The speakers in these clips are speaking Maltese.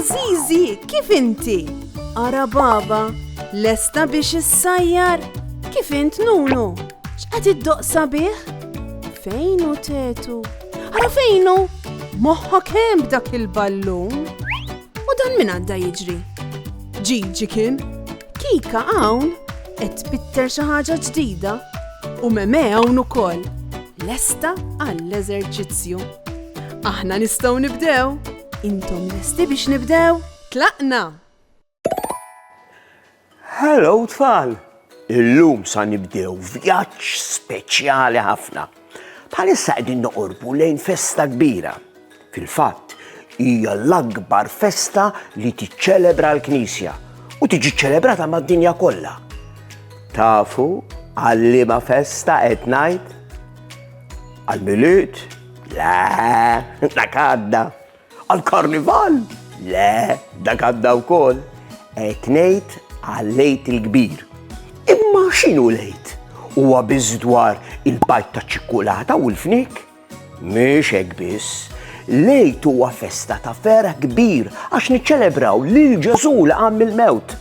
Zizi, kif inti? Ara baba, lesta biex issajjar? Kif int Nunu? X'qed iddoqsa bih? Fejnu tetu? Ara fejnu? Moħħok hemm b'dak il-ballun? U dan min għadda jiġri? Ġiġi kien? Kika hawn qed tbitter xi ħaġa ġdida u Meme hawn ukoll. Lesta għall-eżerċizzju. Aħna nistgħu nibdew. Intom lesti biex nibdew? Tlaqna! Hello tfal! Illum sa nibdew vjaġġ speċjali ħafna. Bħalissa qegħdin noqorbu lejn festa kbira. Fil-fatt, hija l-akbar festa li tiċċelebra l-Knisja u tiġi ċċelebrata mad-dinja kollha. Tafu għal-liema festa qed ngħid? Għal-Milied? Le, dak għadda. Għal-Karnival? Le, dak għadda wkoll. Qed ngħid għal-Lejt il-Kbir. Imma x'inhu lejt? Huwa biss dwar il-bajt ta' ċikkulata u l-fnik? Mhix hekk biss. Lejt huwa festa ta' ferħ kbir għax niċċelebraw lil Ġesu li qam mill-mewt.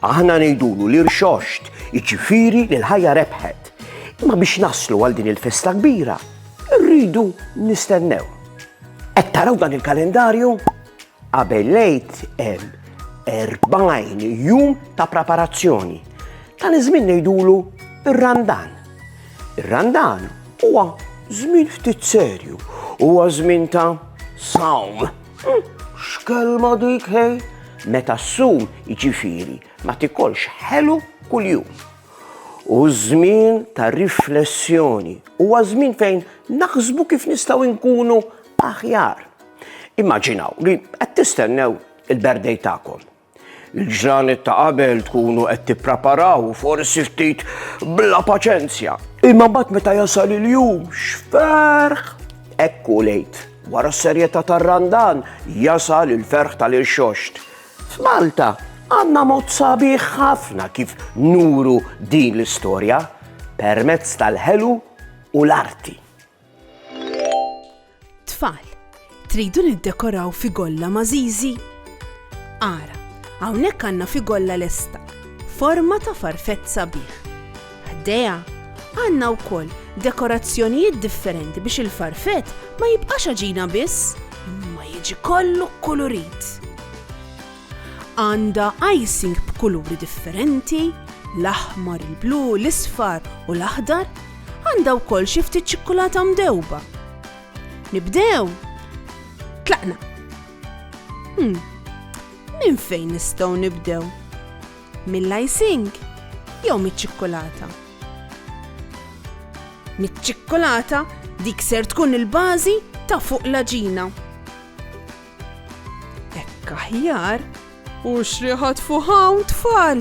Aħna ngħidulu li rxoxt, jiġifieri li l-ħajja rebħet. Imma biex naslu għal din il-festa kbira, rridu nistennew. Qed taraw dan il-kalendarju? Qabel lejt hemm 40 jum ta' preparazzjoni. Dan iż-żmien ngħidulu ir-Randan. Ir-Randan huwa żmien ftit serju, huwa żmien ta' sawm. X'kelma dik hej? Meta ssum jiġifieri ma tikolx ħelu kuljum. U żmien ta' riflessjoni, huwa żmien fejn naħsbu kif nistgħu nkunu aħjar. Immaġinaw li qed tistennew il-birthday tagħkom. Il-ġranet ta' qabel tkunu qed tippreparaw forsi ftit bla paċenzja. Imma mbagħad meta jasal il-jum x'ferħ. Ekku lejt, wara s-serjetà tar-Randan jasal il-ferħ tal-Irxoxt. F'Malta għandna mod sabiħ ħafna kif nuru din l-istorja permezz tal-ħelu u l-arti. Tfal, tridu niddekoraw figolla ma' Zizi? Ara, hawnhekk għandna figolla lesta, forma ta' farfett sabiħ. Ħdejja, għandna wkoll dekorazzjonijiet differenti biex il-farfett ma jibqax aġina biss, imma jiġi kollu kolorit. Għandha icing b'kuluri differenti, l-aħmar, il-blu, l-isfar u l-aħdar, għandha wkoll xi ftit ċikkulata mdewba. Nibdew? Tlaqna! Minn fejn nistgħu nibdew? Mill-icing jew miċ-ċikkulata? Miċ-ċikkulata dik ser tkun il-bażi ta' fuq l-aġina. Hekk aħjar u xriħat fuq hawn tfal.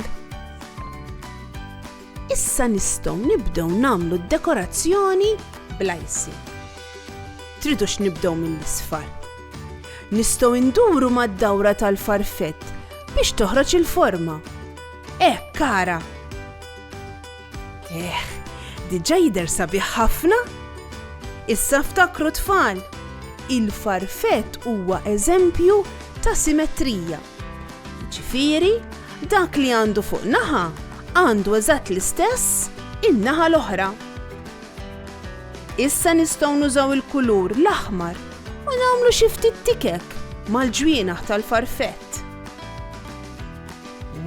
Issa nistgħu nibdew nagħmlu d-dekorazzjoni bl-icing. Tridu x'nibdew mill-isfar. Nistgħu nduru mad-dawra tal-farfett biex toħroġ il-forma. Kara! Diġà jidher sabiħ ħafna? Issa ftakru tfal, il-farfett huwa eżempju ta' simetrija. Ġifieri, dak li għandu fuq naħa għandu eżatt l-istess in-naħa l-oħra. Issa nistgħu nużaw il-kulur l-aħmar u nagħmlu xi ftit tikek mal-ġwienaħ tal-farfett.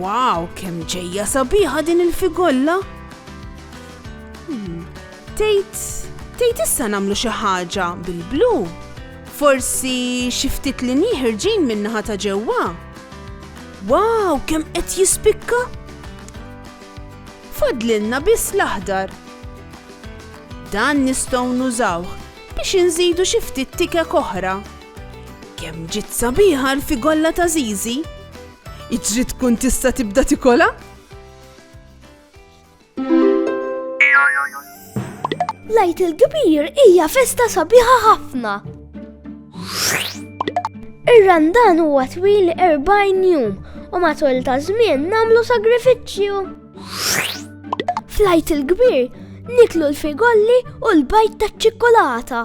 Wow, kemm ġejja sabiħa din il-figolla! Tgħid issa nagħmlu xi ħaġa bil-blu. Forsi xi ftit linji ħirġin min-naħa ta' ġewwa. Wow, kemm qed jispikka! Fadlilna biss l-aħdar. Dan nistgħu nużawh biex inżidu xi ftit tikek oħra. Kemm ġiet sabiħa l-figolla ta' Zizi? Iġri tkun tista' tibda tikola? Lejt il-Kbir hija festa sabiħa ħafna. Ir-Randan huwa twil 40 jum u matul ta' żmien nagħmlu sagrifiċċju. Flejt il-Kbir niklu l-figolli u l-bajt taċ-ċikkolata.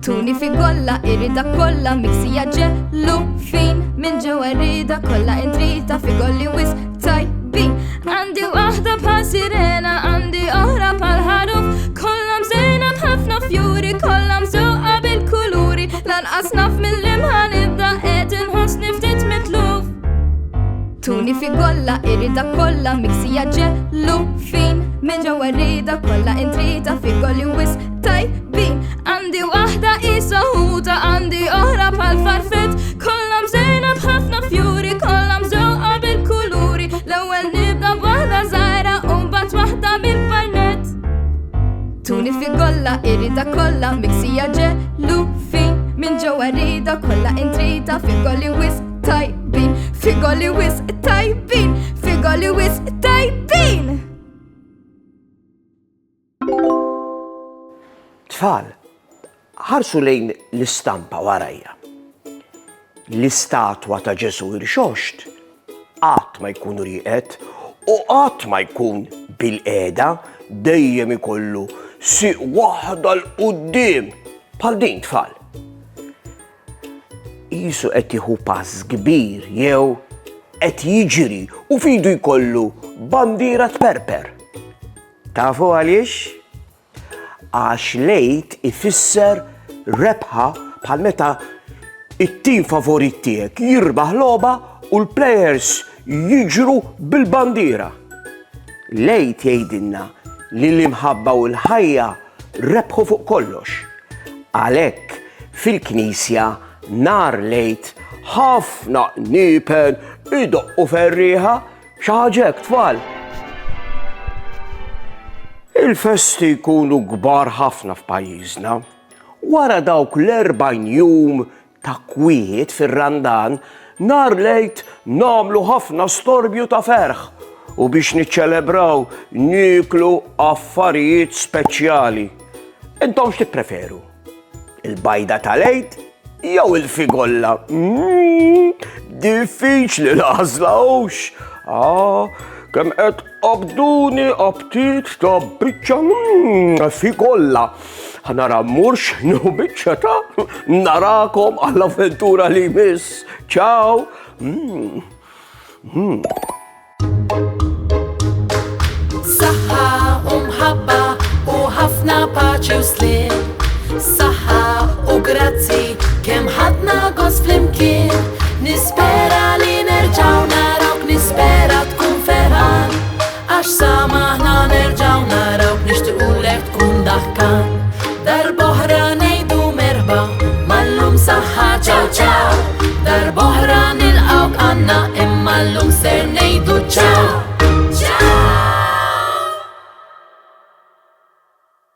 Tuni fi golla irrida kolla miksija ġellu fin Min ġewa rida kolla intrita fi golli wis tajbin Għandi waħda bħal sirena, għandi oħra bħal ħaruf Kolla mżejna bħafna fjuri, kolla mżuqa bil-kuluri Lanqas naf mill-imħan idda qed inħossni ftit mitluf Tuni fi golla irrida kolla miksija ġellu fin Min ġewa rida kolla intrita fi golli wis tajbin Għandi waħda isa ħuta, għandi oħra bħal farfet Kolla mżejna bħafna fjuri, kolla mżuqa bil-kuluri L-ewwel nibda b'waħda żgħira u mbagħad waħda bil-parnet Tuni fi golla irrida kolla miksija ġellu fin Min ġewwa rida kolla intrita fi golli wis tajbin Fi golli wis tajbin, fi golli wis tajbin Tfal, ħarsu lejn l-istampa warajja. L-istatwa ta' Ġesu irxoxt qatt ma jkun rieqed u qatt ma jkun bil-qiegħda dejjem ikollu siq waħda l-quddiem bħal din tfal. Qisu qed jieħu pass kbir jew qed jiġri u f'idu jkollu bandiera tperper. Tafu għaliex? Għax lejt ifisser rebħa bħal meta it-tim favorit tiegħek jirbaħ logħba u l-plejers jiġru bil-bandiera. Lejt jgħidilna li l-imħabba u l-ħajja rebħu fuq kollox. Għalhekk fil-Knisja nar lejt ħafna niepen idoqqu ferrieħa xi ħaġa hekk tfal. Il-festi jkunu kbar ħafna f'pajjiżna. Wara dawk l-40 jum ta' kwiet fir-Randan, nar lejt nagħmlu ħafna storbju ta' ferħ u biex niċċelebraw niklu affarijiet speċjali. Intom x'tippreferu? Il-bajda ta' lejt jew il-figolla? Diffiċli l-għażla hux. Kemm qed qabduni aptit ta' biċċa figolla. Ħanara mhux x'nu biċċa ta' narakom għall-avventura li jmiss. Ciao! Saħħa u mħabba u ħafna paċi u slim. Saħħa u grazzi kemm ħadna gost flimkien. Nispera li nerġgħu narawk, nispera tkun ferħan. Għax samaħna nerġgħu narawk, nixtiequlek tkun daħkan. Darb'oħra ngħidu merħba, mallum saħħa ċaw ċaw. Darb'oħra nilqawk għandna imma llum ser ngħidu ċaw.